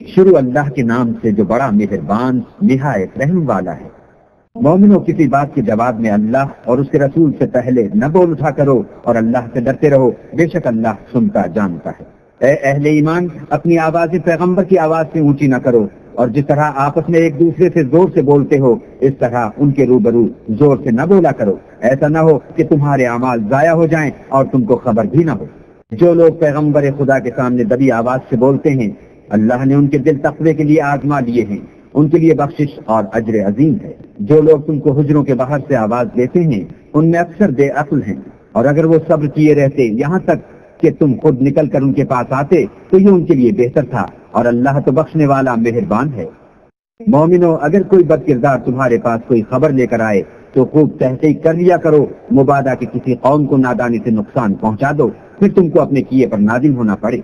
شروع اللہ کے نام سے جو بڑا مہربان نہایت رحم والا ہے۔ مومنوں، کسی بات کے جواب میں اللہ اور اس کے رسول سے پہلے نہ بول اٹھا کرو اور اللہ سے ڈرتے رہو، بے شک اللہ سنتا جانتا ہے۔ اے اہل ایمان، اپنی آوازیں پیغمبر کی آواز سے اونچی نہ کرو، اور جس طرح آپس میں ایک دوسرے سے زور سے بولتے ہو اس طرح ان کے روبرو زور سے نہ بولا کرو، ایسا نہ ہو کہ تمہارے اعمال ضائع ہو جائیں اور تم کو خبر بھی نہ ہو۔ جو لوگ پیغمبر خدا کے سامنے دبی آواز سے بولتے ہیں، اللہ نے ان کے دل تقوی کے لیے آزما لیے ہیں، ان کے لیے بخشش اور اجر عظیم ہے۔ جو لوگ تم کو حجروں کے باہر سے آواز دیتے ہیں ان میں اکثر بے عقل ہیں، اور اگر وہ صبر کیے رہتے یہاں تک کہ تم خود نکل کر ان کے پاس آتے تو یہ ان کے لیے بہتر تھا، اور اللہ تو بخشنے والا مہربان ہے۔ مومنو، اگر کوئی بد کردار تمہارے پاس کوئی خبر لے کر آئے تو خوب تحقیق کر لیا کرو، مبادا کہ کسی قوم کو نادانی سے نقصان پہنچا دو، پھر تم کو اپنے کیے پر نادم ہونا پڑے۔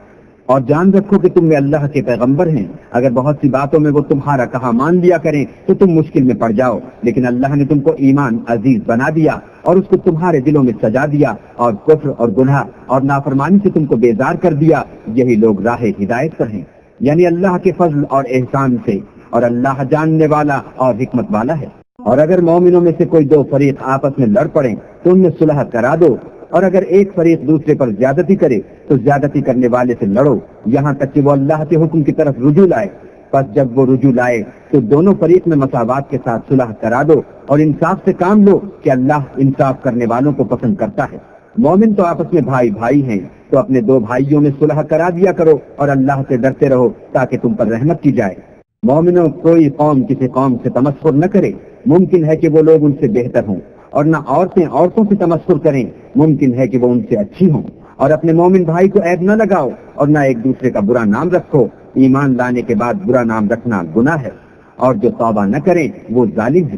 اور جان رکھو کہ تم میں اللہ کے پیغمبر ہیں، اگر بہت سی باتوں میں وہ تمہارا کہا مان لیا کریں تو تم مشکل میں پڑ جاؤ، لیکن اللہ نے تم کو ایمان عزیز بنا دیا اور اس کو تمہارے دلوں میں سجا دیا، اور کفر اور گناہ اور نافرمانی سے تم کو بیزار کر دیا، یہی لوگ راہ ہدایت پر ہیں، یعنی اللہ کے فضل اور احسان سے، اور اللہ جاننے والا اور حکمت والا ہے۔ اور اگر مومنوں میں سے کوئی دو فریق آپس میں لڑ پڑیں تو ان میں صلح کرا دو، اور اگر ایک فریق دوسرے پر زیادتی کرے تو زیادتی کرنے والے سے لڑو یہاں تک کہ وہ اللہ کے حکم کی طرف رجوع لائے۔ پس جب وہ رجوع لائے تو دونوں فریق میں مساوات کے ساتھ صلح کرا دو اور انصاف سے کام لو کہ اللہ انصاف کرنے والوں کو پسند کرتا ہے۔ مومن تو آپس میں بھائی بھائی ہیں، تو اپنے دو بھائیوں میں صلح کرا دیا کرو اور اللہ سے ڈرتے رہو تاکہ تم پر رحمت کی جائے۔ مومنوں، کوئی قوم کسی قوم سے تمسخر نہ کرے، ممکن ہے کہ وہ لوگ ان سے بہتر ہوں، اور نہ عورتیں عورتوں سے تمسخر کریں، ممکن ہے کہ وہ ان سے اچھی ہوں۔ اور اپنے مومن بھائی کو عیب نہ لگاؤ اور نہ ایک دوسرے کا برا نام رکھو، ایمان لانے کے بعد برا نام رکھنا گناہ ہے، اور جو توبہ نہ کریں وہ ظالم ہے۔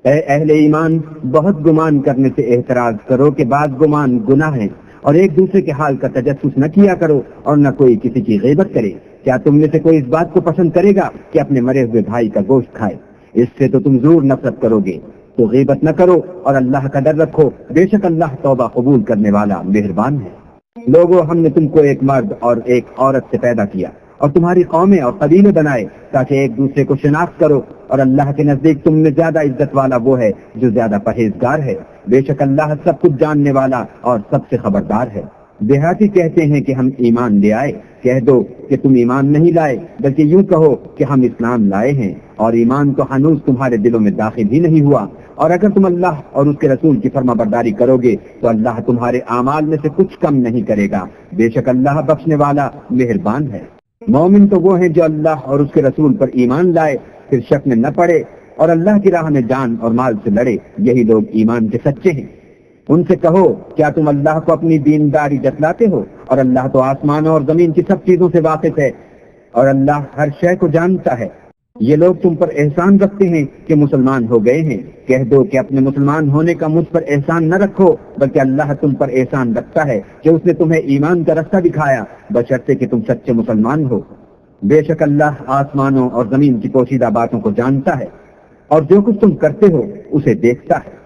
اے اہل ایمان، بہت گمان کرنے سے احتراز کرو کہ بعض گمان گناہ ہیں، اور ایک دوسرے کے حال کا تجسس نہ کیا کرو، اور نہ کوئی کسی کی غیبت کرے۔ کیا تم میں سے کوئی اس بات کو پسند کرے گا کہ اپنے مرے ہوئے بھائی کا گوشت کھائے؟ اس سے تو تم ضرور نفرت کرو گے۔ تو غیبت نہ کرو اور اللہ کا ڈر رکھو، بے شک اللہ توبہ قبول کرنے والا مہربان ہے۔ لوگوں، ہم نے تم کو ایک مرد اور ایک عورت سے پیدا کیا اور تمہاری قومیں اور قبیلے بنائے تاکہ ایک دوسرے کو شناخت کرو، اور اللہ کے نزدیک تم میں زیادہ عزت والا وہ ہے جو زیادہ پرہیزگار ہے، بے شک اللہ سب کچھ جاننے والا اور سب سے خبردار ہے۔ دیہاتی کہتے ہیں کہ ہم ایمان لے آئے، کہہ دو کہ تم ایمان نہیں لائے بلکہ یوں کہو کہ ہم اسلام لائے ہیں، اور ایمان تو ہنوز تمہارے دلوں میں داخل ہی نہیں ہوا، اور اگر تم اللہ اور اس کے رسول کی فرما برداری کرو گے تو اللہ تمہارے اعمال میں سے کچھ کم نہیں کرے گا، بے شک اللہ بخشنے والا مہربان ہے۔ مومن تو وہ ہیں جو اللہ اور اس کے رسول پر ایمان لائے، پھر شک میں نہ پڑے اور اللہ کی راہ میں جان اور مال سے لڑے، یہی لوگ ایمان کے سچے ہیں۔ ان سے کہو، کیا تم اللہ کو اپنی دینداری جتلاتے ہو؟ اور اللہ تو آسمانوں اور زمین کی سب چیزوں سے واقف ہے، اور اللہ ہر شے کو جانتا ہے۔ یہ لوگ تم پر احسان رکھتے ہیں کہ مسلمان ہو گئے ہیں، کہہ دو کہ اپنے مسلمان ہونے کا مجھ پر احسان نہ رکھو، بلکہ اللہ تم پر احسان رکھتا ہے کہ اس نے تمہیں ایمان کا رستہ دکھایا، بشرطے کہ تم سچے مسلمان ہو۔ بے شک اللہ آسمانوں اور زمین کی پوشیدہ باتوں کو جانتا ہے، اور جو کچھ تم کرتے ہو اسے دیکھتا ہے۔